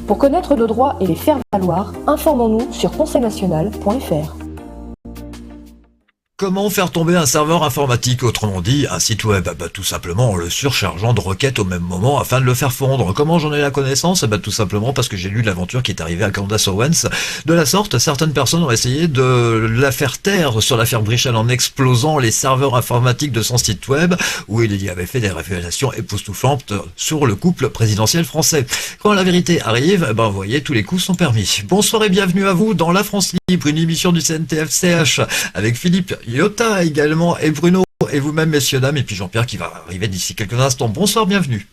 Pour connaître nos droits et les faire valoir, informons-nous sur conseilnational.fr. Comment faire tomber un serveur informatique, autrement dit un site web? Tout simplement en le surchargeant de requêtes au même moment afin de le faire fondre. Comment j'en ai la connaissance? Tout simplement parce que j'ai lu l'aventure qui est arrivée à Candace Owens. De la sorte, certaines personnes ont essayé de la faire taire sur l'affaire Brichel en explosant les serveurs informatiques de son site web où il y avait fait des révélations époustouflantes sur le couple présidentiel français. Quand la vérité arrive, vous voyez, tous les coups sont permis. Bonsoir et bienvenue à vous dans La France Libre, une émission du CNTF-CH avec Philippe Iota également et Bruno et vous-même messieurs dames et puis Jean-Pierre qui va arriver d'ici quelques instants. Bonsoir, bienvenue.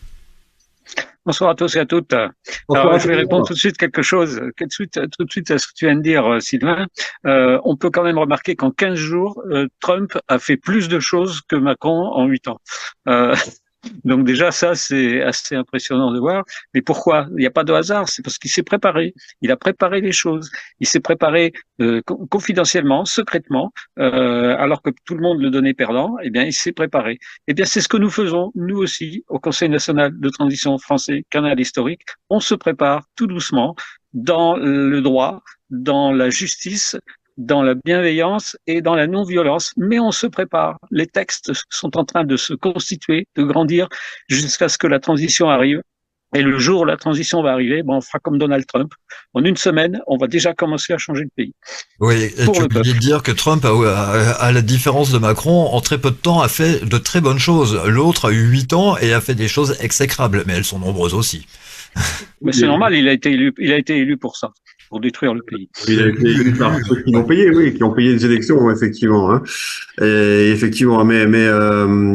Bonsoir à tous et à toutes. Alors, je vais répondre tout de suite quelque chose, tout de suite à ce que tu viens de dire, Sylvain. On peut quand même remarquer qu'en 15 jours, Trump a fait plus de choses que Macron en 8 ans. Donc déjà, ça, c'est assez impressionnant de voir. Mais pourquoi? Il n'y a pas de hasard, c'est parce qu'il s'est préparé. Il a préparé les choses. Il s'est préparé confidentiellement, secrètement, alors que tout le monde le donnait perdant. Eh bien, il s'est préparé. Eh bien, c'est ce que nous faisons, nous aussi, au Conseil national de transition français, canal historique. On se prépare tout doucement dans le droit, dans la justice, dans la bienveillance et dans la non-violence, mais on se prépare. Les textes sont en train de se constituer, de grandir, jusqu'à ce que la transition arrive. Et le jour où la transition va arriver, on fera comme Donald Trump. En une semaine, on va déjà commencer à changer le pays. Oui, et tu oublies de dire que Trump, à la différence de Macron, en très peu de temps, a fait de très bonnes choses. L'autre a eu 8 ans et a fait des choses exécrables, mais elles sont nombreuses aussi. Mais c'est normal, il a été élu pour ça, pour détruire le pays. Il a été élu par ceux qui l'ont payé, oui, qui ont payé les élections, effectivement. Hein. Et effectivement, mais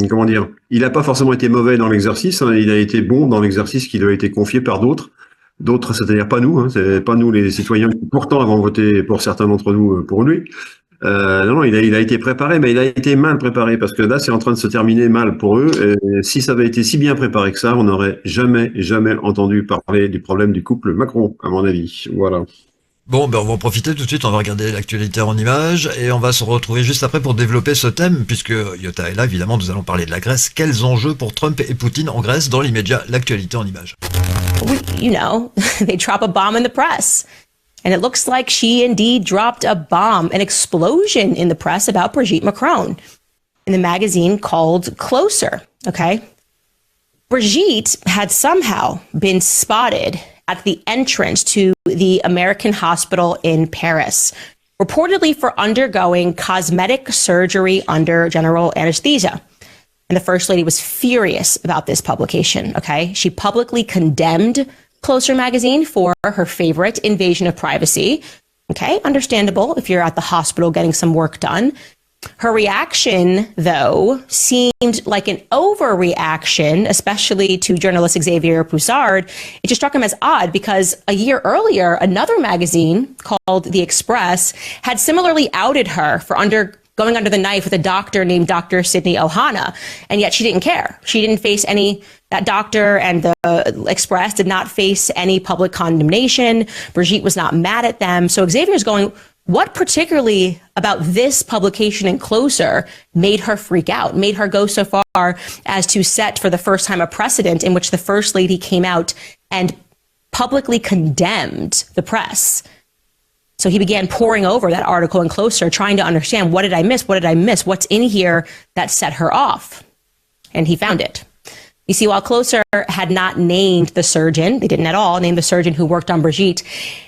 comment dire, il n'a pas forcément été mauvais dans l'exercice. Hein, il a été bon dans l'exercice qui lui a été confié par d'autres. D'autres, c'est-à-dire pas nous. Hein, c'est pas nous les citoyens qui pourtant avons voté pour certains d'entre nous pour lui. Non, il a été préparé, mais il a été mal préparé parce que là, c'est en train de se terminer mal pour eux. Et si ça avait été si bien préparé que ça, on n'aurait jamais entendu parler du problème du couple Macron, à mon avis. Voilà. Bon, on va en profiter tout de suite, on va regarder l'actualité en images et on va se retrouver juste après pour développer ce thème puisque Iota est là, évidemment, nous allons parler de la Grèce. Quels enjeux pour Trump et Poutine en Grèce? Dans l'immédiat, l'actualité en images. You know, they drop a bomb in the press. And it looks like she indeed dropped a bomb, an explosion in the press about Brigitte Macron in the magazine called Closer, okay? Brigitte had somehow been spotted at the entrance to the American hospital in Paris, reportedly for undergoing cosmetic surgery under general anesthesia. And the First Lady was furious about this publication, okay? She publicly condemned Closer magazine for her favorite invasion of privacy. Okay, understandable if you're at the hospital getting some work done. Her reaction, though, seemed like an overreaction, especially to journalist Xavier Poussard. It just struck him as odd because a year earlier, another magazine called The Express had similarly outed her for going under the knife with a doctor named Dr. Sydney Ohana, and yet she didn't care. She didn't face that doctor and the Express did not face any public condemnation. Brigitte was not mad at them. So Xavier's going, what particularly about this publication in Closer made her freak out, made her go so far as to set for the first time a precedent in which the First Lady came out and publicly condemned the press? So he began poring over that article in Closer, trying to understand, what did I miss? What did I miss? What's in here that set her off? And he found it. You see, while Closer had not named the surgeon, they didn't at all name the surgeon who worked on Brigitte,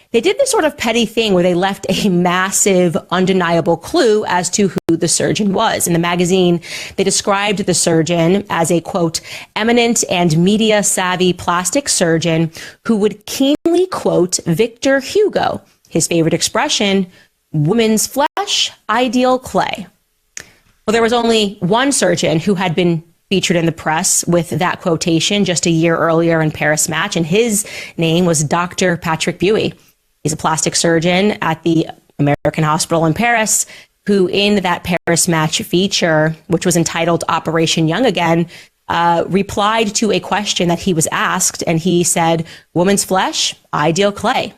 they did this sort of petty thing where they left a massive, undeniable clue as to who the surgeon was. In the magazine, they described the surgeon as a, quote, eminent and media-savvy plastic surgeon who would keenly quote Victor Hugo, his favorite expression, woman's flesh, ideal clay. Well, there was only one surgeon who had been featured in the press with that quotation just a year earlier in Paris Match, and his name was Dr. Patrick Buey. He's a plastic surgeon at the American Hospital in Paris, who in that Paris Match feature, which was entitled Operation Young Again, replied to a question that he was asked, and he said, woman's flesh, ideal clay.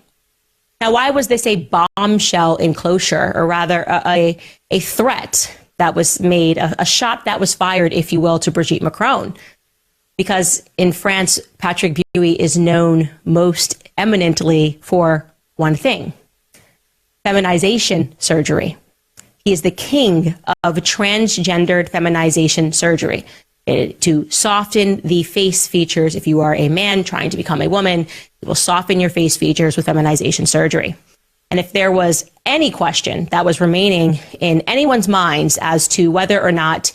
Now, why was this a bombshell in Closer, or rather a threat that was made, a shot that was fired, if you will, to Brigitte Macron? Because in France, Patrick Buey is known most eminently for one thing: feminization surgery. He is the king of transgendered feminization surgery. To soften the face features, if you are a man trying to become a woman, it will soften your face features with feminization surgery. And if there was any question that was remaining in anyone's minds as to whether or not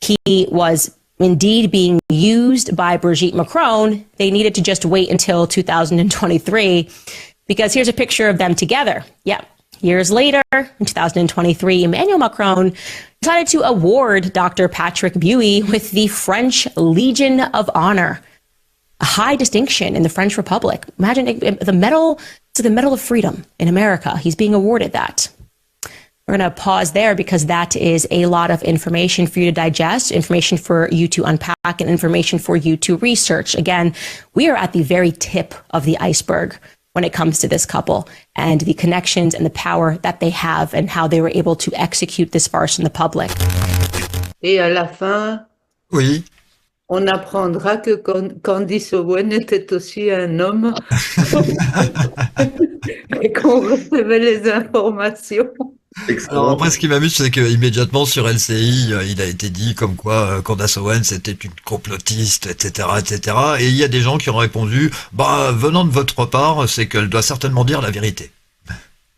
he was indeed being used by Brigitte Macron, they needed to just wait until 2023, because here's a picture of them together. Yeah. Years later, in 2023, Emmanuel Macron decided to award Dr. Patrick Buey with the French Legion of Honor, a high distinction in the French Republic. Imagine the medal, to the Medal of Freedom in America. He's being awarded that. We're going to pause there because that is a lot of information for you to digest, information for you to unpack, and information for you to research. Again, we are at the very tip of the iceberg when it comes to this couple and the connections and the power that they have and how they were able to execute this farce in the public. Et à la fin, Oui. on apprendra que Candice Owen était aussi un homme et qu'on recevait les informations. Alors après, ce qui m'amuse, c'est que immédiatement sur LCI, il a été dit comme quoi Candace Owens était une complotiste, etc., etc. Et il y a des gens qui ont répondu, bah, venant de votre part, c'est qu'elle doit certainement dire la vérité.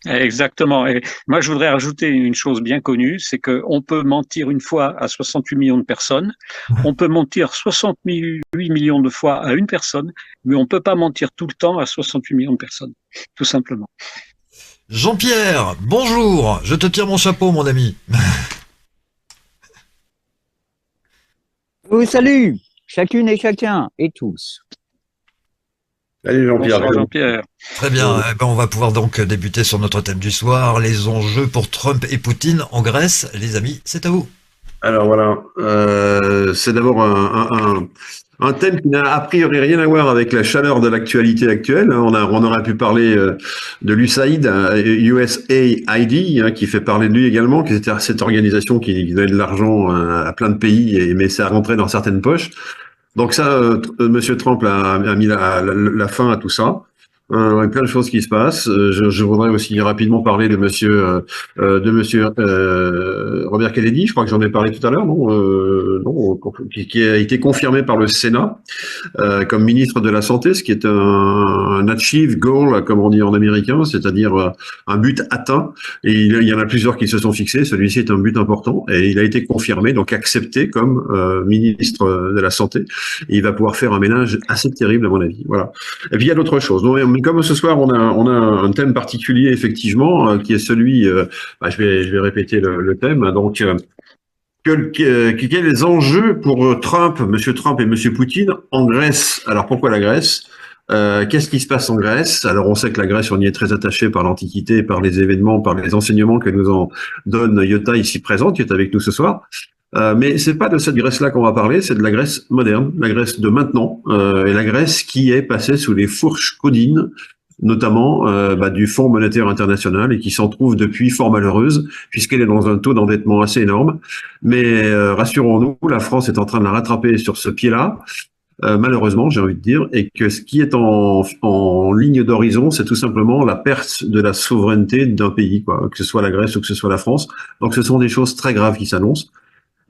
Exactement. Et moi, je voudrais rajouter une chose bien connue, c'est qu'on peut mentir une fois à 68 millions de personnes, on peut mentir 68 millions de fois à une personne, mais on peut pas mentir tout le temps à 68 millions de personnes, tout simplement. Jean-Pierre, bonjour, je te tire mon chapeau, mon ami. Je vous salue, chacune et chacun, et tous. Allez, Jean-Pierre. Bonsoir Jean-Pierre. Très bien, eh ben, on va pouvoir donc débuter sur notre thème du soir, les enjeux pour Trump et Poutine en Grèce. Les amis, c'est à vous. Alors voilà, c'est d'abord un thème qui n'a a priori rien à voir avec la chaleur de l'actualité actuelle. On aurait pu parler de l'USAID, USAID, qui fait parler de lui également, qui était cette organisation qui donnait de l'argent à plein de pays, mais ça rentrait dans certaines poches. Donc ça, Monsieur Trump a mis la fin à tout ça. Il y a plein de choses qui se passent. Je voudrais aussi rapidement parler de Monsieur Robert Kennedy. Je crois que j'en ai parlé tout à l'heure, non, qui a été confirmé par le Sénat comme ministre de la Santé, ce qui est un achieve goal, comme on dit en américain, c'est-à-dire un but atteint. Et il y en a plusieurs qui se sont fixés. Celui-ci est un but important et il a été confirmé, donc accepté comme ministre de la Santé. Et il va pouvoir faire un ménage assez terrible à mon avis. Voilà. Et puis il y a d'autres choses. Donc, mais comme ce soir on a un thème particulier effectivement qui est celui, je vais répéter le thème. Donc quels enjeux pour Trump, Monsieur Trump et Monsieur Poutine en Grèce? Alors pourquoi la Grèce? Qu'est-ce qui se passe en Grèce? Alors on sait que la Grèce, on y est très attaché par l'Antiquité, par les événements, par les enseignements que nous en donne Iota ici présente, qui est avec nous ce soir. Mais c'est pas de cette Grèce-là qu'on va parler, c'est de la Grèce moderne, la Grèce de maintenant, et la Grèce qui est passée sous les fourches codines, notamment du Fonds monétaire international, et qui s'en trouve depuis fort malheureuse, puisqu'elle est dans un taux d'endettement assez énorme. Mais rassurons-nous, la France est en train de la rattraper sur ce pied-là. Malheureusement, j'ai envie de dire, et que ce qui est en ligne d'horizon, c'est tout simplement la perte de la souveraineté d'un pays, quoi, que ce soit la Grèce ou que ce soit la France. Donc, ce sont des choses très graves qui s'annoncent.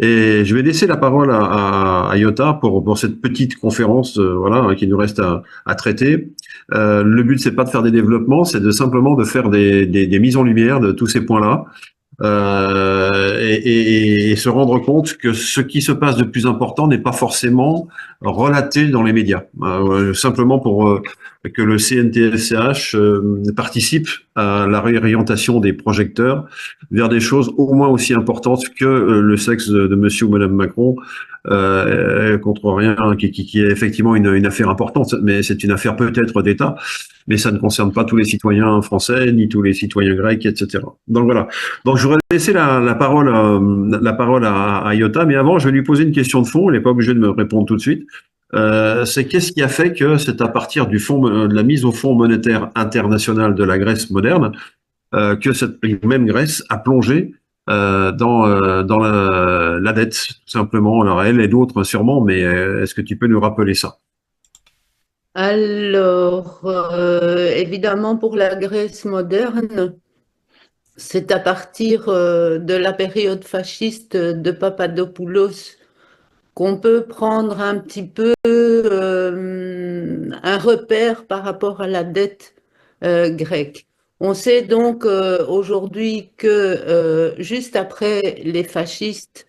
Et je vais laisser la parole à Iota pour cette petite conférence, qui nous reste à traiter. Le but, c'est pas de faire des développements, c'est simplement de faire des mises en lumière de tous ces points-là. Et se rendre compte que ce qui se passe de plus important n'est pas forcément relaté dans les médias. Simplement pour que le CNTSCH participe à la réorientation des projecteurs vers des choses au moins aussi importantes que le sexe de monsieur ou madame Macron, contre rien, qui est effectivement une affaire importante, mais c'est une affaire peut-être d'État, mais ça ne concerne pas tous les citoyens français, ni tous les citoyens grecs, etc. Donc voilà. Donc je voudrais laisser la parole à Iota, mais avant je vais lui poser une question de fond, elle n'est pas obligée de me répondre tout de suite. C'est qu'est-ce qui a fait que c'est à partir de la mise au Fonds monétaire international de la Grèce moderne que cette même Grèce a plongé dans la dette, tout simplement. Alors elle et d'autres sûrement, mais est-ce que tu peux nous rappeler ça? Alors, évidemment, pour la Grèce moderne, c'est à partir de la période fasciste de Papadopoulos qu'on peut prendre un petit peu un repère par rapport à la dette grecque. On sait donc aujourd'hui que juste après les fascistes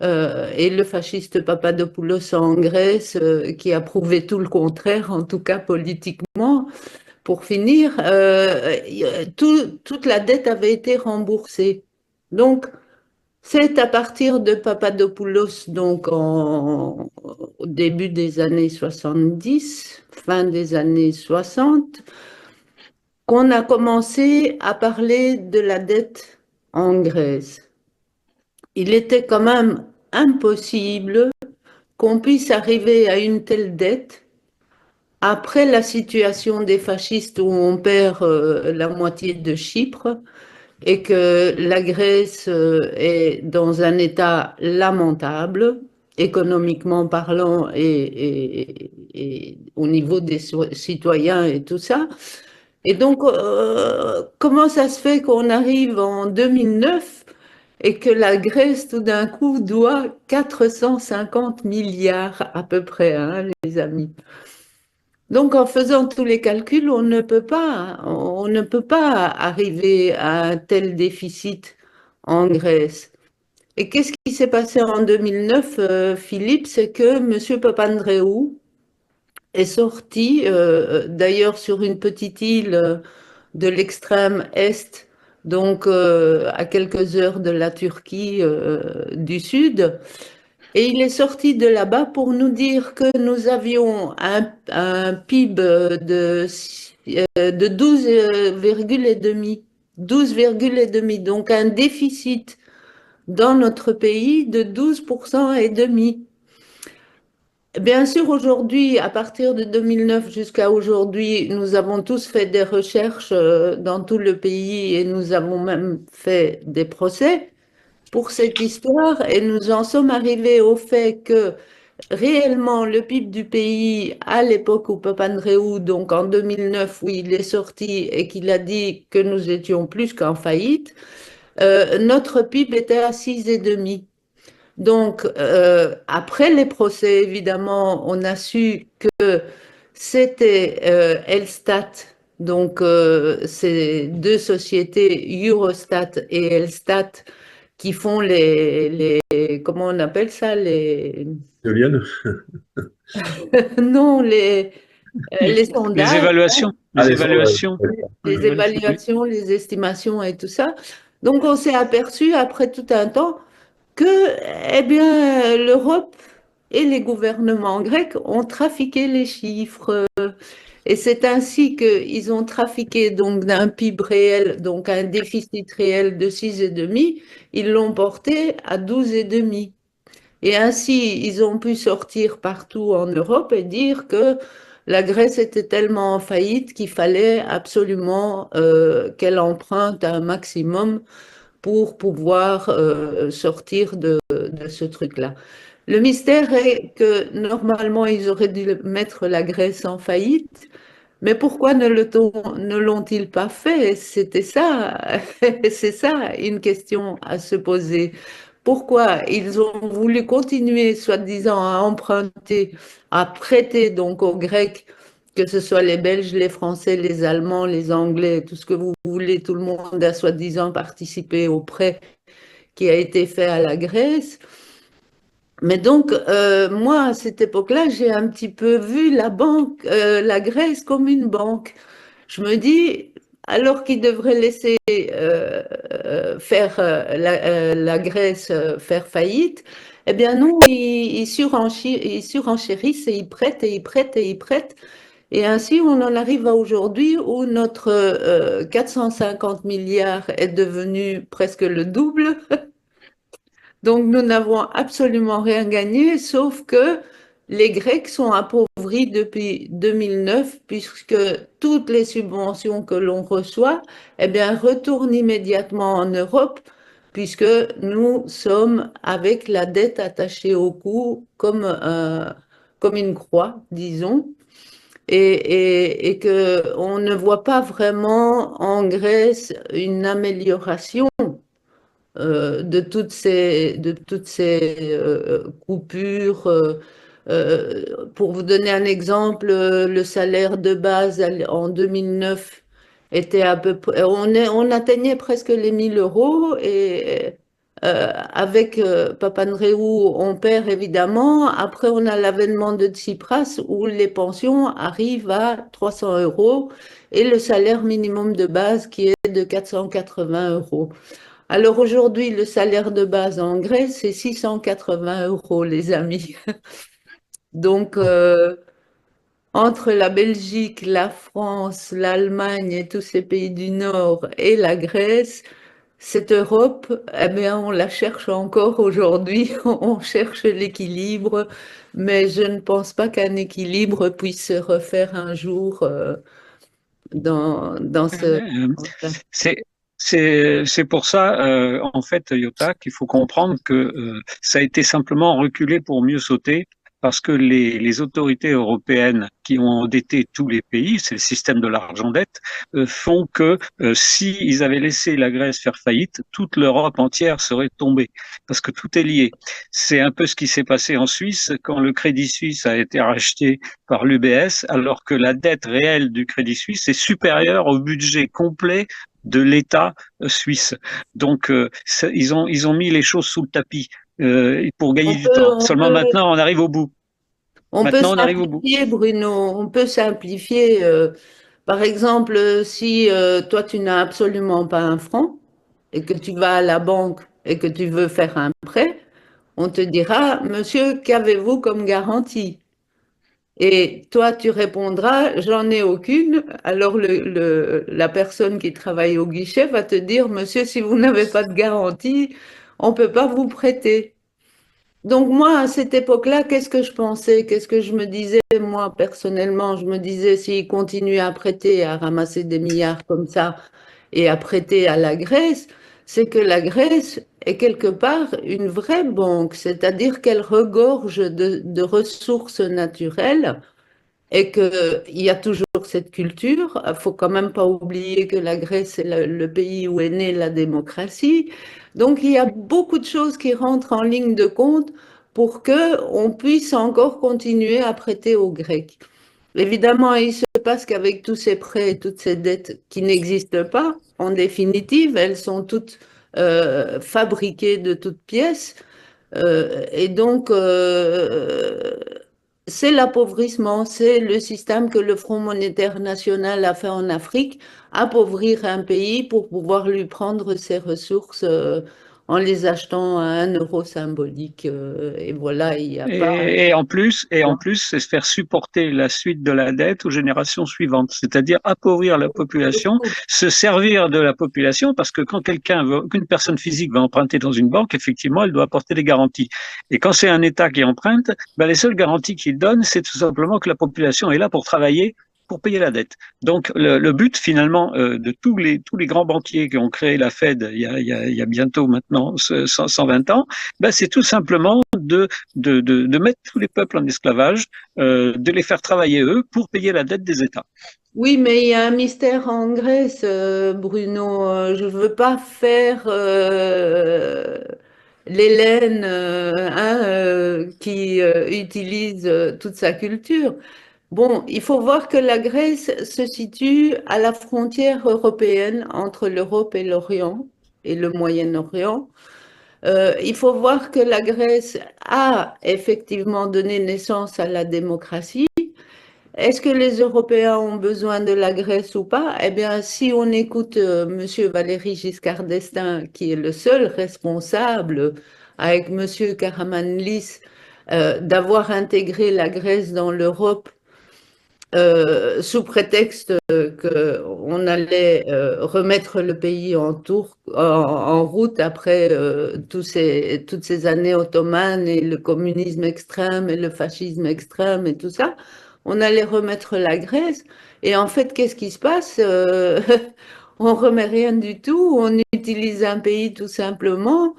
et le fasciste Papadopoulos en Grèce, qui a prouvé tout le contraire, en tout cas politiquement, pour finir, toute la dette avait été remboursée. Donc, c'est à partir de Papadopoulos, donc au début des années 70, fin des années 60, qu'on a commencé à parler de la dette en Grèce. Il était quand même impossible qu'on puisse arriver à une telle dette après la situation des fascistes où on perd la moitié de Chypre et que la Grèce est dans un état lamentable, économiquement parlant et au niveau des citoyens et tout ça. Et donc, comment ça se fait qu'on arrive en 2009 et que la Grèce, tout d'un coup, doit 450 milliards à peu près, hein, les amis. Donc, en faisant tous les calculs, on ne peut pas arriver à un tel déficit en Grèce. Et qu'est-ce qui s'est passé en 2009, Philippe? C'est que M. Papandréou est sorti, d'ailleurs sur une petite île de l'extrême est, donc à quelques heures de la Turquie du sud. Et il est sorti de là-bas pour nous dire que nous avions un PIB de 12,5, 12,5, donc un déficit dans notre pays de 12% et demi. Bien sûr, aujourd'hui, à partir de 2009 jusqu'à aujourd'hui, nous avons tous fait des recherches dans tout le pays et nous avons même fait des procès pour cette histoire et nous en sommes arrivés au fait que réellement le PIB du pays à l'époque où Papandréou, donc en 2009 où il est sorti et qu'il a dit que nous étions plus qu'en faillite, notre PIB était à 6,5. Donc, après les procès, évidemment, on a su que c'était Elstat, donc ces deux sociétés, Eurostat et Elstat, qui font comment on appelle ça, Éolienne. non, les Les sondages, évaluations, Ah, les les sondages. évaluations. les évaluations, les estimations et tout ça. Donc, on s'est aperçu après tout un temps que, eh bien, l'Europe et les gouvernements grecs ont trafiqué les chiffres. Et c'est ainsi qu'ils ont trafiqué donc d'un PIB réel, donc un déficit réel de 6,5, ils l'ont porté à 12,5. Et ainsi, ils ont pu sortir partout en Europe et dire que la Grèce était tellement en faillite qu'il fallait absolument qu'elle emprunte un maximum pour pouvoir sortir de ce truc-là. Le mystère est que normalement, ils auraient dû mettre la Grèce en faillite, mais pourquoi ne l'ont-ils pas fait? C'était ça, c'est ça une question à se poser. Pourquoi ils ont voulu continuer, soi-disant, à emprunter, à prêter donc aux Grecs, que ce soit les Belges, les Français, les Allemands, les Anglais, tout ce que vous voulez, tout le monde a soi-disant participé au prêt qui a été fait à la Grèce. Mais donc, moi, à cette époque-là, j'ai un petit peu vu la Grèce comme une banque. Je me dis, alors qu'ils devraient laisser faire la Grèce faire faillite, eh bien non, ils surenchérissent et ils prêtent et ils prêtent et ils prêtent. Et ainsi, on en arrive à aujourd'hui où notre 450 milliards est devenu presque le double. Donc, nous n'avons absolument rien gagné, sauf que les Grecs sont appauvris depuis 2009, puisque toutes les subventions que l'on reçoit, eh bien, retournent immédiatement en Europe, puisque nous sommes avec la dette attachée au cou comme une croix, disons. et que on ne voit pas vraiment en Grèce une amélioration de toutes ces coupures. Pour vous donner un exemple, le salaire de base en 2009 était à peu près, on atteignait presque les 1 000 € et avec Papandréou, on perd évidemment. Après, on a l'avènement de Tsipras où les pensions arrivent à 300 € et le salaire minimum de base qui est de 480 €. Alors aujourd'hui, le salaire de base en Grèce, c'est 680 € les amis. Donc, entre la Belgique, la France, l'Allemagne et tous ces pays du Nord et la Grèce, cette Europe, eh bien, on la cherche encore aujourd'hui. On cherche l'équilibre, mais je ne pense pas qu'un équilibre puisse se refaire un jour dans ce... Euh, C'est c'est pour ça, en fait, Yota, qu'il faut comprendre que ça a été simplement reculé pour mieux sauter, parce que les autorités européennes qui ont endetté tous les pays, c'est le système de l'argent dette, font que si ils avaient laissé la Grèce faire faillite, toute l'Europe entière serait tombée, parce que tout est lié. C'est un peu ce qui s'est passé en Suisse quand le Crédit Suisse a été racheté par l'UBS, alors que la dette réelle du Crédit Suisse est supérieure au budget complet de l'État suisse. Donc, ils ont mis les choses sous le tapis pour gagner du temps. Seulement maintenant, on arrive au bout. On peut Maintenant, on arrive au bout. simplifier, Bruno, on peut simplifier. Par exemple, si toi, tu n'as absolument pas un franc et que tu vas à la banque et que tu veux faire un prêt, on te dira, monsieur, qu'avez-vous comme garantie? Et toi, tu répondras, j'en ai aucune. Alors, la personne qui travaille au guichet va te dire, monsieur, si vous n'avez pas de garantie, on ne peut pas vous prêter. Donc moi, à cette époque-là, qu'est-ce que je pensais? Qu'est-ce que je me disais, moi, personnellement? Je me disais, s'ils continuent à prêter, à ramasser des milliards comme ça et à prêter à la Grèce, c'est que la Grèce est quelque part une vraie banque, c'est-à-dire qu'elle regorge de ressources naturelles et qu'il y a toujours cette culture. Il faut quand même pas oublier que la Grèce est le pays où est née la démocratie. Donc il y a beaucoup de choses qui rentrent en ligne de compte pour que on puisse encore continuer à prêter aux Grecs. Évidemment, il se passe qu'avec tous ces prêts et toutes ces dettes qui n'existent pas, en définitive, elles sont toutes fabriquées de toutes pièces. Et donc, c'est l'appauvrissement, c'est le système que le Fonds monétaire national a fait en Afrique, appauvrir un pays pour pouvoir lui prendre ses ressources en les achetant à 1 € symbolique. Et voilà, il n'y a pas... Et en plus, c'est se faire supporter la suite de la dette aux générations suivantes, c'est-à-dire appauvrir la population, se servir de la population, parce que quand qu'une personne physique va emprunter dans une banque, effectivement, elle doit apporter des garanties. Et quand c'est un État qui emprunte, ben les seules garanties qu'il donne, c'est tout simplement que la population est là pour travailler, pour payer la dette. Donc le but finalement de tous les grands banquiers qui ont créé la Fed il y a bientôt maintenant 120 ans, ben, c'est tout simplement de mettre tous les peuples en esclavage, de les faire travailler eux pour payer la dette des États. Oui, mais il y a un mystère en Grèce, Bruno. Je ne veux pas faire l'Hélène qui utilise toute sa culture. Bon, il faut voir que la Grèce se situe à la frontière européenne entre l'Europe et l'Orient et le Moyen-Orient. Il faut voir que la Grèce a effectivement donné naissance à la démocratie. Est-ce que les Européens ont besoin de la Grèce ou pas? Eh bien, si on écoute Monsieur Valéry Giscard d'Estaing, qui est le seul responsable, avec Monsieur Karamanlis, d'avoir intégré la Grèce dans l'Europe sous prétexte qu'on allait remettre le pays en route après toutes ces années ottomanes et le communisme extrême et le fascisme extrême et tout ça, on allait remettre la Grèce. Et en fait, qu'est-ce qui se passe? On remet rien du tout, on utilise un pays tout simplement.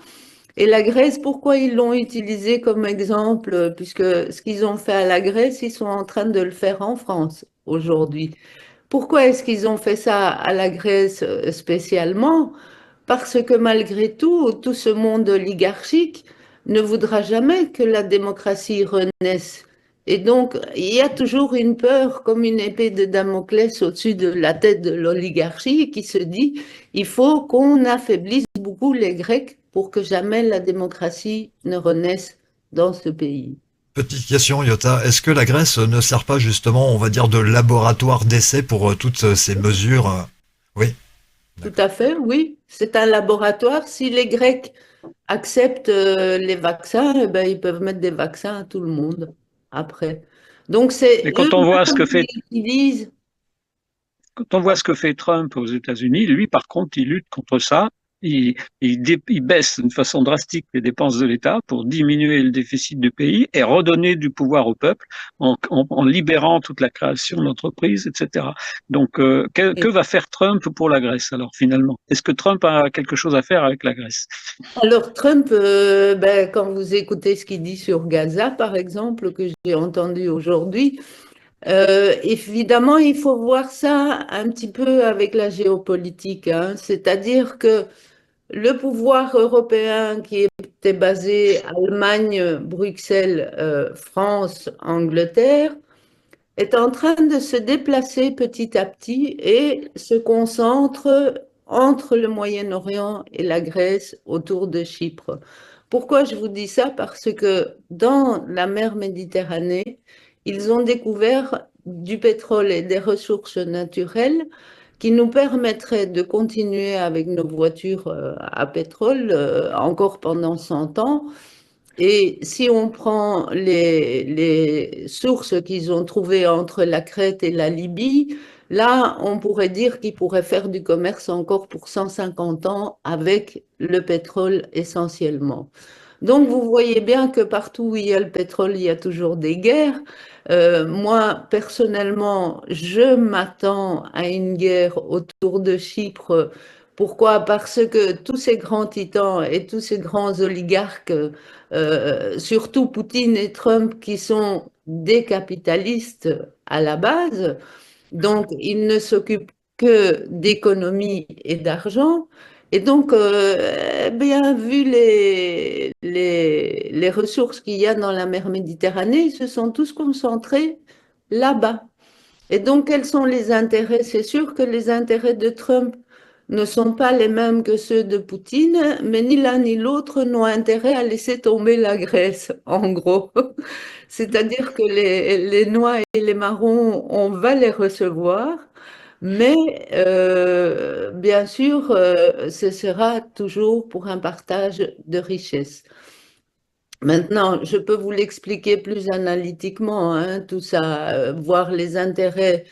Et la Grèce, pourquoi ils l'ont utilisé comme exemple? Puisque ce qu'ils ont fait à la Grèce, ils sont en train de le faire en France. aujourd'hui. Pourquoi est-ce qu'ils ont fait ça à la Grèce spécialement? Parce que malgré tout, tout ce monde oligarchique ne voudra jamais que la démocratie renaisse. Et donc, il y a toujours une peur, comme une épée de Damoclès au-dessus de la tête de l'oligarchie, qui se dit, il faut qu'on affaiblisse beaucoup les Grecs pour que jamais la démocratie ne renaisse dans ce pays. Petite question, Iota, est-ce que la Grèce ne sert pas justement, on va dire, de laboratoire d'essai pour toutes ces mesures Oui, Tout d'accord. à fait, oui. C'est un laboratoire. Si les Grecs acceptent les vaccins, eh ben, ils peuvent mettre des vaccins à tout le monde après. Donc, c'est Mais eux-mêmes qui utilisent. quand on voit ce que fait Trump aux États-Unis, lui, par contre, il lutte contre ça. Il baisse d'une façon drastique les dépenses de l'État pour diminuer le déficit du pays et redonner du pouvoir au peuple en libérant toute la création d'entreprises, etc. Donc, que va faire Trump pour la Grèce alors finalement? Est-ce que Trump a quelque chose à faire avec la Grèce? Alors, Trump, ben, quand vous écoutez ce qu'il dit sur Gaza, par exemple, que j'ai entendu aujourd'hui, évidemment, il faut voir ça un petit peu avec la géopolitique, hein. C'est-à-dire que le pouvoir européen qui était basé Allemagne, Bruxelles, France, Angleterre, est en train de se déplacer petit à petit et se concentre entre le Moyen-Orient et la Grèce autour de Chypre. Pourquoi je vous dis ça? Parce que dans la mer Méditerranée, ils ont découvert du pétrole et des ressources naturelles qui nous permettraient de continuer avec nos voitures à pétrole encore pendant 100 ans. Et si on prend les sources qu'ils ont trouvées entre la Crète et la Libye, là, on pourrait dire qu'ils pourraient faire du commerce encore pour 150 ans avec le pétrole essentiellement. Donc, vous voyez bien que partout où il y a le pétrole, il y a toujours des guerres. Moi, personnellement, je m'attends à une guerre autour de Chypre. Pourquoi? Parce que tous ces grands titans et tous ces grands oligarques, surtout Poutine et Trump, qui sont des capitalistes à la base, donc ils ne s'occupent que d'économie et d'argent. Et donc, bien vu les ressources qu'il y a dans la mer Méditerranée, ils se sont tous concentrés là-bas. Et donc, quels sont les intérêts? C'est sûr que les intérêts de Trump ne sont pas les mêmes que ceux de Poutine, mais ni l'un ni l'autre n'ont intérêt à laisser tomber la Grèce, en gros. C'est-à-dire que les noirs et les marrons, on va les recevoir, mais bien sûr, ce sera toujours pour un partage de richesses. Maintenant, je peux vous l'expliquer plus analytiquement, hein, tout ça, voir les intérêts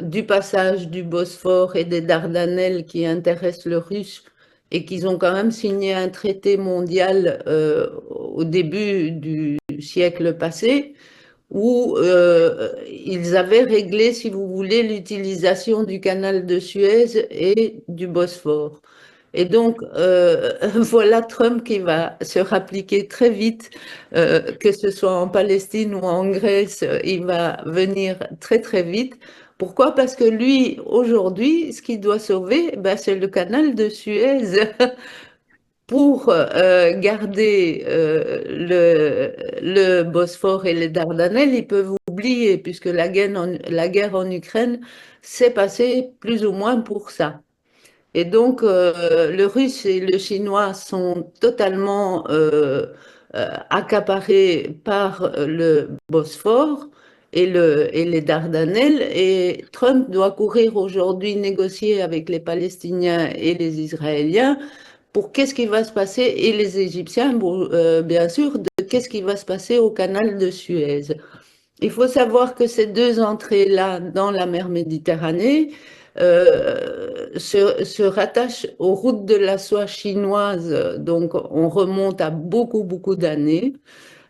du passage du Bosphore et des Dardanelles qui intéressent le Russe et qu'ils ont quand même signé un traité mondial au début du siècle passé où ils avaient réglé, si vous voulez, l'utilisation du canal de Suez et du Bosphore. Et donc, voilà Trump qui va se rappliquer très vite, que ce soit en Palestine ou en Grèce, il va venir très très vite. Pourquoi? Parce que lui, aujourd'hui, ce qu'il doit sauver, ben, c'est le canal de Suez. Pour garder le Bosphore et les Dardanelles, ils peuvent oublier, puisque la guerre en Ukraine s'est passée plus ou moins pour ça. Et donc, le russe et le chinois sont totalement accaparés par le Bosphore et les Dardanelles. Et Trump doit courir aujourd'hui négocier avec les Palestiniens et les Israéliens pour qu'est-ce qui va se passer, et les Égyptiens, bon, bien sûr, de qu'est-ce qui va se passer au canal de Suez. Il faut savoir que ces deux entrées-là dans la mer Méditerranée se rattachent aux routes de la soie chinoise, donc on remonte à beaucoup, beaucoup d'années.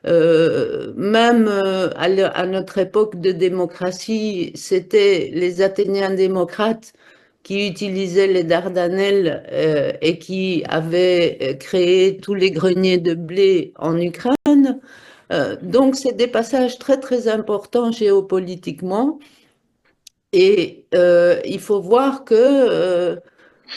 Même à notre époque de démocratie, c'était les Athéniens démocrates qui utilisaient les Dardanelles et qui avaient créé tous les greniers de blé en Ukraine. Donc, c'est des passages très, très importants géopolitiquement. Et il faut voir que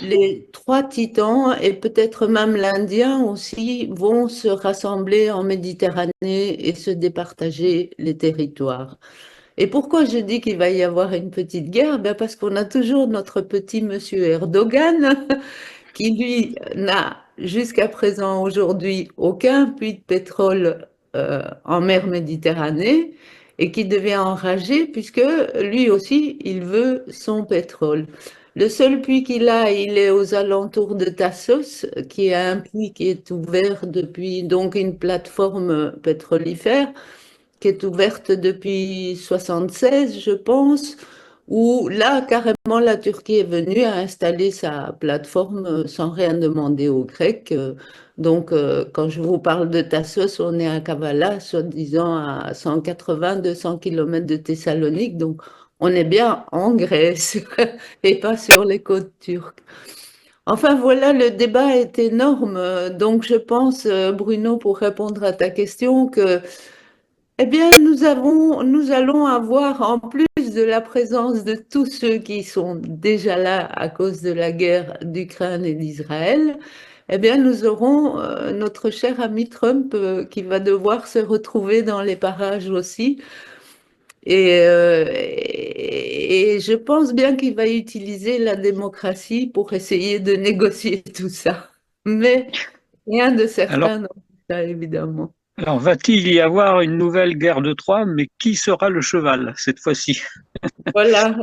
les trois titans et peut-être même l'Indien aussi vont se rassembler en Méditerranée et se départager les territoires. Et pourquoi je dis qu'il va y avoir une petite guerre? Ben parce qu'on a toujours notre petit monsieur Erdogan qui, lui, n'a jusqu'à présent aujourd'hui aucun puits de pétrole en mer Méditerranée et qui devient enragé puisque lui aussi, il veut son pétrole. Le seul puits qu'il a, il est aux alentours de Tassos, qui est un puits qui est ouvert depuis donc une plateforme pétrolifère qui est ouverte depuis 76, je pense, où là, carrément, la Turquie est venue à installer sa plateforme sans rien demander aux Grecs. Donc, quand je vous parle de Tassos, on est à Kavala, soi-disant à 180-200 km de Thessalonique. Donc, on est bien en Grèce et pas sur les côtes turques. Enfin, voilà, le débat est énorme. Donc, je pense, Bruno, pour répondre à ta question, que eh bien, nous allons avoir, en plus de la présence de tous ceux qui sont déjà là à cause de la guerre d'Ukraine et d'Israël, eh bien, nous aurons notre cher ami Trump qui va devoir se retrouver dans les parages aussi. Et je pense bien qu'il va utiliser la démocratie pour essayer de négocier tout ça. Mais rien de Alors, certain dans tout ça, évidemment. alors va-t-il y avoir une nouvelle guerre de Troie, mais qui sera le cheval cette fois-ci? Voilà,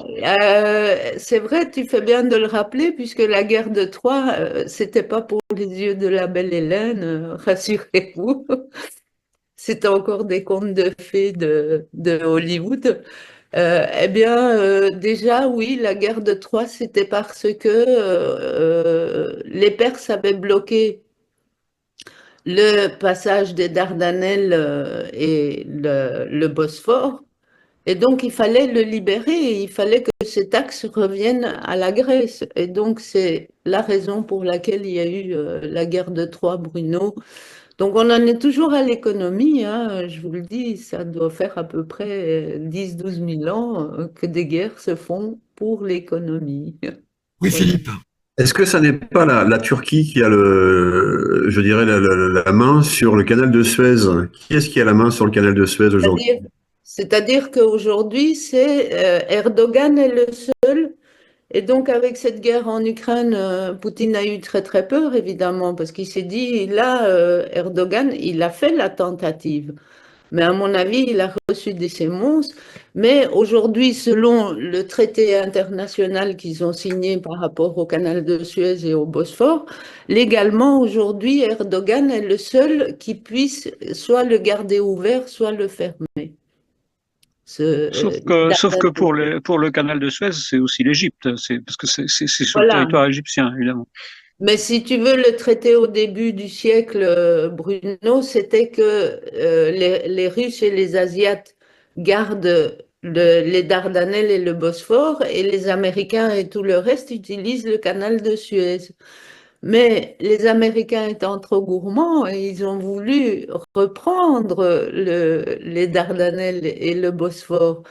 c'est vrai, tu fais bien de le rappeler, puisque la guerre de Troie, c'était pas pour les yeux de la belle Hélène, rassurez-vous. C'était encore des contes de fées de Hollywood. Eh bien, déjà, oui, la guerre de Troie, c'était parce que les Perses avaient bloqué le passage des Dardanelles et le Bosphore. Et donc, il fallait le libérer, et il fallait que cet axe revienne à la Grèce. Et donc, c'est la raison pour laquelle il y a eu la guerre de Troie, Bruno. Donc, on en est toujours à l'économie, hein, je vous le dis, ça doit faire à peu près 10-12 000 ans que des guerres se font pour l'économie. Oui, Voilà. Philippe. Est-ce que ça n'est pas la Turquie qui a je dirais, la main sur le canal de Suez? Qui est-ce qui a la main sur le canal de Suez aujourd'hui? C'est-à-dire, c'est-à-dire qu'aujourd'hui, c'est Erdogan est le seul. Et donc, avec cette guerre en Ukraine, Poutine a eu très très peur, évidemment, parce qu'il s'est dit, là, Erdogan, il a fait la tentative. Mais à mon avis, il a reçu des semonces. Mais aujourd'hui, selon le traité international qu'ils ont signé par rapport au canal de Suez et au Bosphore, légalement, aujourd'hui, Erdogan est le seul qui puisse soit le garder ouvert, soit le fermer. Les Sauf que Dardanelles. pour le canal de Suez, c'est aussi l'Égypte, c'est parce que c'est sur le Voilà. territoire égyptien, évidemment. Mais si tu veux, le traité au début du siècle, Bruno, c'était que les Russes et les Asiates gardent les Dardanelles et le Bosphore, et les Américains et tout le reste utilisent le canal de Suez. Mais les Américains étant trop gourmands, ils ont voulu reprendre les Dardanelles et le Bosphore.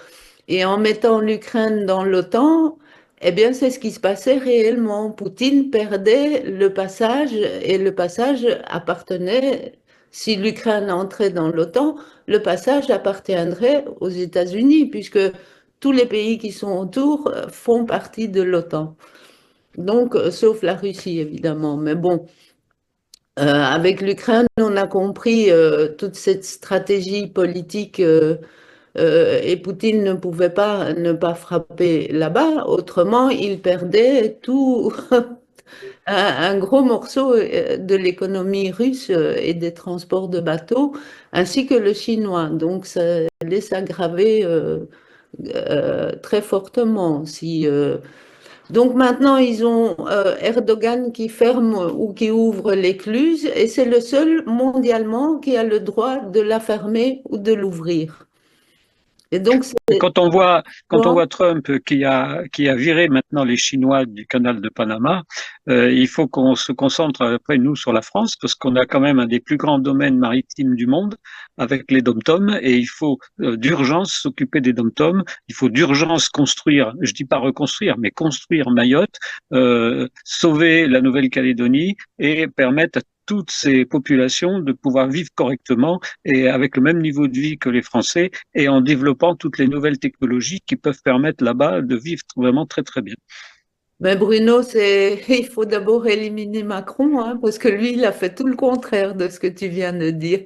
Et en mettant l'Ukraine dans l'OTAN, eh bien, c'est ce qui se passait réellement. Poutine perdait le passage et le passage appartenait, si l'Ukraine entrait dans l'OTAN, le passage appartiendrait aux États-Unis, puisque tous les pays qui sont autour font partie de l'OTAN. Donc, sauf la Russie, évidemment. Mais bon, avec l'Ukraine, on a compris toute cette stratégie politique et Poutine ne pouvait pas ne pas frapper là-bas, autrement il perdait tout un gros morceau de l'économie russe et des transports de bateaux, ainsi que le chinois. Donc ça allait s'aggraver très fortement. Donc maintenant, ils ont Erdogan qui ferme ou qui ouvre l'écluse, et c'est le seul mondialement qui a le droit de la fermer ou de l'ouvrir. Et donc, Quand on voit Trump qui a viré maintenant les Chinois du canal de Panama, il faut qu'on se concentre après nous sur la France parce qu'on a quand même un des plus grands domaines maritimes du monde avec les dom-toms et il faut d'urgence s'occuper des dom-toms. Il faut d'urgence construire, je dis pas reconstruire, mais construire Mayotte, sauver la Nouvelle-Calédonie et permettre à toutes ces populations de pouvoir vivre correctement et avec le même niveau de vie que les Français et en développant toutes les nouvelles technologies qui peuvent permettre là-bas de vivre vraiment très très bien. mais Bruno, il faut d'abord éliminer Macron, hein, parce que lui, il a fait tout le contraire de ce que tu viens de dire.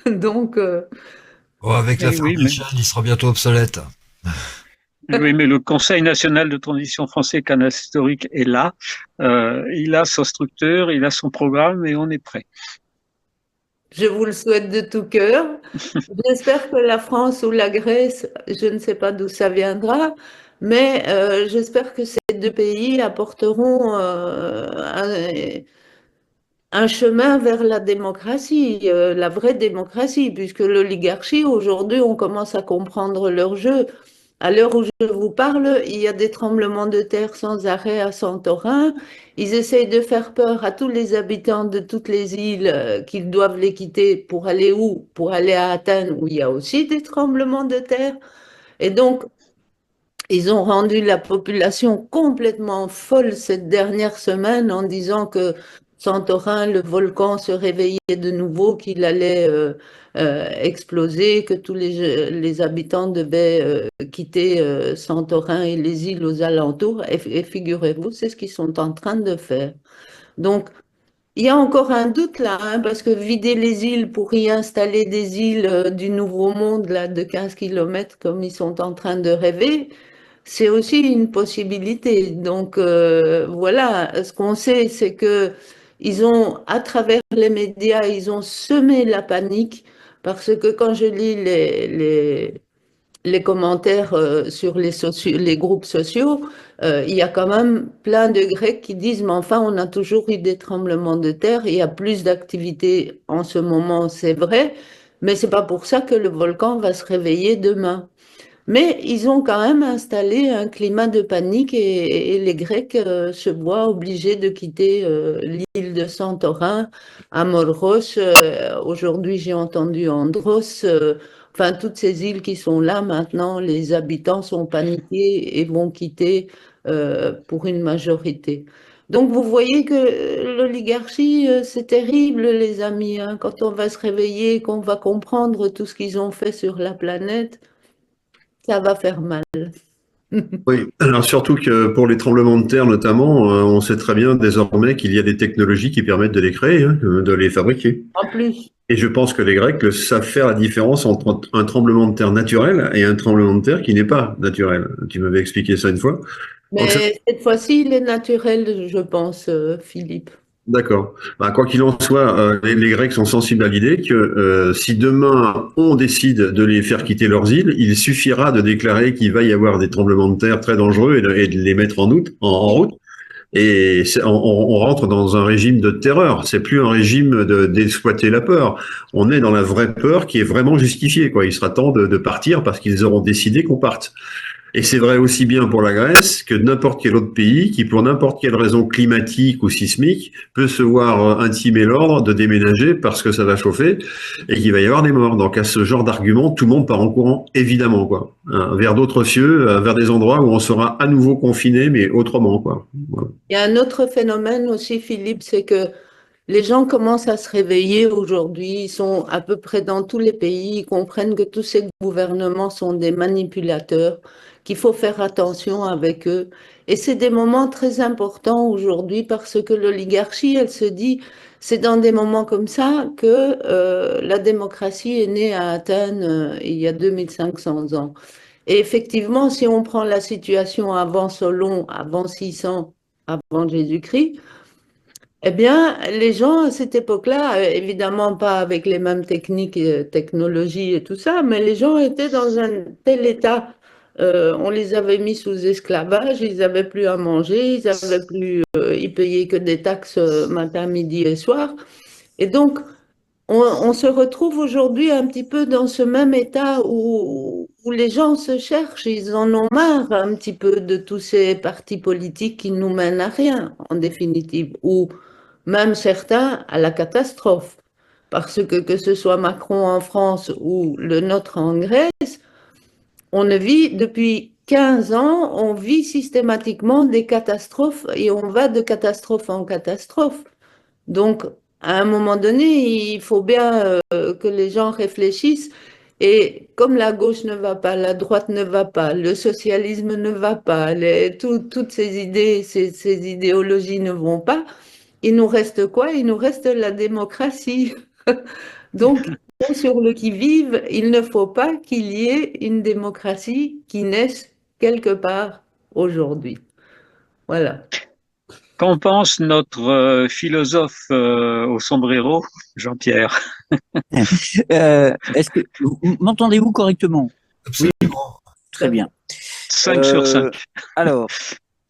Donc, Oh, avec Eh l'affaire oui, des chaînes, il sera bientôt obsolète. oui, mais le Conseil national de transition français canal historique est là. Il a sa structure, il a son programme et on est prêt. je vous le souhaite de tout cœur. J'espère que la France ou la Grèce, je ne sais pas d'où ça viendra, mais j'espère que ces deux pays apporteront un chemin vers la démocratie, la vraie démocratie, puisque l'oligarchie, aujourd'hui, on commence à comprendre leur jeu. À l'heure où je vous parle, il y a des tremblements de terre sans arrêt à Santorin. Ils essayent de faire peur à tous les habitants de toutes les îles qu'ils doivent les quitter pour aller où? Pour aller à Athènes, où il y a aussi des tremblements de terre. Et donc, ils ont rendu la population complètement folle cette dernière semaine en disant que Santorin, le volcan, se réveillait de nouveau, qu'il allait exploser, que tous les habitants devaient quitter Santorin et les îles aux alentours. Et figurez-vous, c'est ce qu'ils sont en train de faire. Donc, il y a encore un doute là, hein, parce que vider les îles pour y installer des îles du Nouveau Monde là, de 15 kilomètres comme ils sont en train de rêver, c'est aussi une possibilité. Donc voilà, ce qu'on sait, c'est que ils ont, à travers les médias, ils ont semé la panique parce que quand je lis les commentaires sur les groupes sociaux, il y a quand même plein de Grecs qui disent, mais enfin, on a toujours eu des tremblements de terre, il y a plus d'activité en ce moment, c'est vrai, mais c'est pas pour ça que le volcan va se réveiller demain. Mais ils ont quand même installé un climat de panique et les Grecs se voient obligés de quitter l'île de Santorin, Amoros. Aujourd'hui, j'ai entendu Andros. Enfin, toutes ces îles qui sont là maintenant, les habitants sont paniqués et vont quitter pour une majorité. Donc, vous voyez que l'oligarchie, c'est terrible, les amis, hein. Quand on va se réveiller, qu'on va comprendre tout ce qu'ils ont fait sur la planète, ça va faire mal. Oui, alors surtout que pour les tremblements de terre notamment, on sait très bien désormais qu'il y a des technologies qui permettent de les créer, hein, de les fabriquer. En plus, Et je pense que les Grecs savent faire la différence entre un tremblement de terre naturel et un tremblement de terre qui n'est pas naturel. Tu m'avais expliqué ça une fois. Donc, mais cette fois-ci, il est naturel, je pense, Philippe. d'accord. Bah, quoi qu'il en soit, les Grecs sont sensibles à l'idée que si demain on décide de les faire quitter leurs îles, il suffira de déclarer qu'il va y avoir des tremblements de terre très dangereux et de les mettre en route. Et on rentre dans un régime de terreur. C'est plus un régime d'exploiter la peur. On est dans la vraie peur qui est vraiment justifiée, quoi. Il sera temps de partir parce qu'ils auront décidé qu'on parte. Et c'est vrai aussi bien pour la Grèce que n'importe quel autre pays qui, pour n'importe quelle raison climatique ou sismique, peut se voir intimer l'ordre de déménager parce que ça va chauffer et qu'il va y avoir des morts. Donc à ce genre d'argument, tout le monde part en courant, évidemment, quoi. Hein, vers d'autres cieux, vers des endroits où on sera à nouveau confiné, mais autrement, quoi. Voilà. Il y a un autre phénomène aussi, Philippe, c'est que les gens commencent à se réveiller aujourd'hui. Ils sont à peu près dans tous les pays. Ils comprennent que tous ces gouvernements sont des manipulateurs, qu'il faut faire attention avec eux. Et c'est des moments très importants aujourd'hui parce que l'oligarchie, elle se dit, c'est dans des moments comme ça que la démocratie est née à Athènes il y a 2500 ans. Et effectivement, si on prend la situation avant Solon, avant 600, avant Jésus-Christ, eh bien, les gens à cette époque-là, évidemment pas avec les mêmes techniques et technologies et tout ça, mais les gens étaient dans un tel état. On les avait mis sous esclavage, ils n'avaient plus à manger, ils payaient que des taxes matin, midi et soir. Et donc, on se retrouve aujourd'hui un petit peu dans ce même état où où les gens se cherchent, ils en ont marre un petit peu de tous ces partis politiques qui nous mènent à rien, en définitive, ou même certains à la catastrophe. Parce que ce soit Macron en France ou le nôtre en Grèce, on ne vit depuis 15 ans, on vit systématiquement des catastrophes et on va de catastrophe en catastrophe. Donc, à un moment donné, il faut bien que les gens réfléchissent. Et comme la gauche ne va pas, la droite ne va pas, le socialisme ne va pas, toutes ces idées, ces idéologies ne vont pas, il nous reste quoi? Il nous reste la démocratie. Donc, sur le qui-vive, il ne faut pas qu'il y ait une démocratie qui naisse quelque part aujourd'hui. Voilà. Qu'en pense notre philosophe au sombrero, Jean-Pierre? Est-ce que m'entendez-vous correctement? Absolument. Très bien. 5 sur 5. Alors,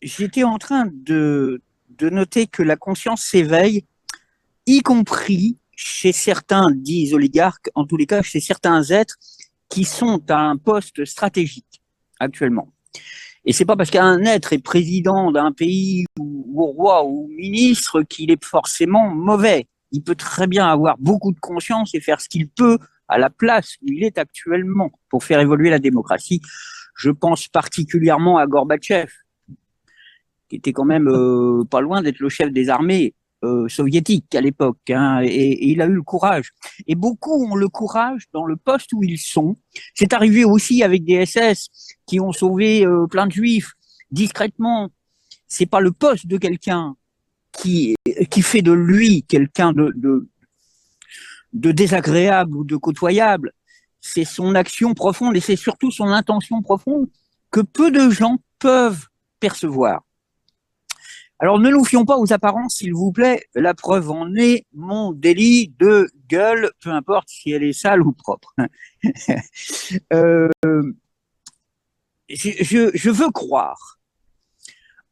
j'étais en train de noter que la conscience s'éveille, y compris chez certains, dits oligarques, en tous les cas chez certains êtres qui sont à un poste stratégique actuellement. Et c'est pas parce qu'un être est président d'un pays ou roi ou ministre qu'il est forcément mauvais. Il peut très bien avoir beaucoup de conscience et faire ce qu'il peut à la place où il est actuellement pour faire évoluer la démocratie. Je pense particulièrement à Gorbatchev, qui était quand même pas loin d'être le chef des armées soviétiques à l'époque, hein, et il a eu le courage. Et beaucoup ont le courage dans le poste où ils sont. C'est arrivé aussi avec des SS qui ont sauvé plein de juifs discrètement. C'est pas le poste de quelqu'un qui fait de lui quelqu'un de désagréable ou de côtoyable. C'est son action profonde et c'est surtout son intention profonde que peu de gens peuvent percevoir. Alors ne nous fions pas aux apparences, s'il vous plaît. La preuve en est mon délit de gueule, peu importe si elle est sale ou propre. Je veux croire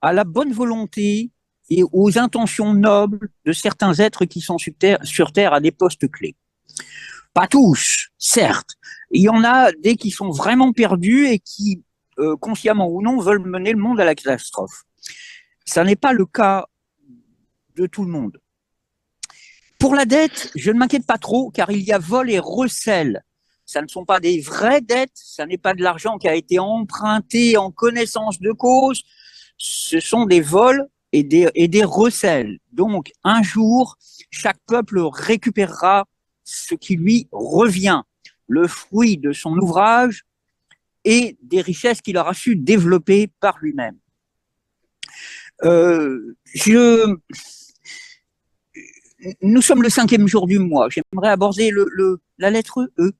à la bonne volonté et aux intentions nobles de certains êtres qui sont sur Terre à des postes clés. Pas tous, certes. Il y en a des qui sont vraiment perdus et qui, consciemment ou non, veulent mener le monde à la catastrophe. Ça n'est pas le cas de tout le monde. Pour la dette, je ne m'inquiète pas trop, car il y a vol et recel. Ça ne sont pas des vraies dettes, ça n'est pas de l'argent qui a été emprunté en connaissance de cause, ce sont des vols et des recels. Donc, un jour, chaque peuple récupérera ce qui lui revient, le fruit de son ouvrage et des richesses qu'il aura su développer par lui-même. Nous sommes le 5e jour du mois. J'aimerais aborder la lettre E.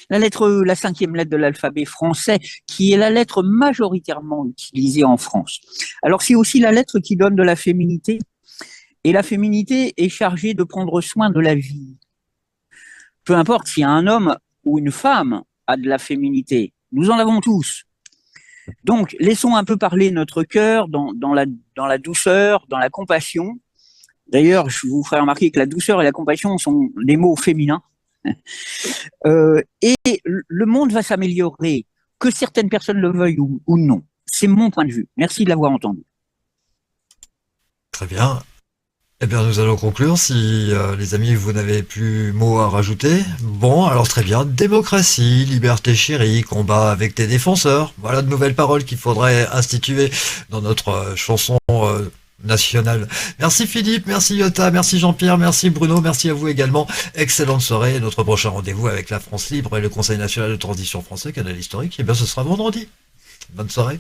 La 5e lettre de l'alphabet français, qui est la lettre majoritairement utilisée en France. Alors, c'est aussi la lettre qui donne de la féminité. Et la féminité est chargée de prendre soin de la vie. Peu importe si un homme ou une femme a de la féminité. Nous en avons tous. Donc, laissons un peu parler notre cœur dans la douceur, dans la compassion. D'ailleurs, je vous ferai remarquer que la douceur et la compassion sont des mots féminins. Et le monde va s'améliorer, que certaines personnes le veuillent ou non. C'est mon point de vue. Merci de l'avoir entendu. Très bien. Eh bien, nous allons conclure. Si les amis, vous n'avez plus mot à rajouter. Bon, alors très bien. Démocratie, liberté chérie, combat avec tes défenseurs. Voilà de nouvelles paroles qu'il faudrait instituer dans notre chanson nationale. Merci Philippe, merci Yota, merci Jean-Pierre, merci Bruno, merci à vous également. Excellente soirée. Notre prochain rendez-vous avec la France Libre et le Conseil national de transition français, canal historique, eh bien, ce sera vendredi. Bonne soirée.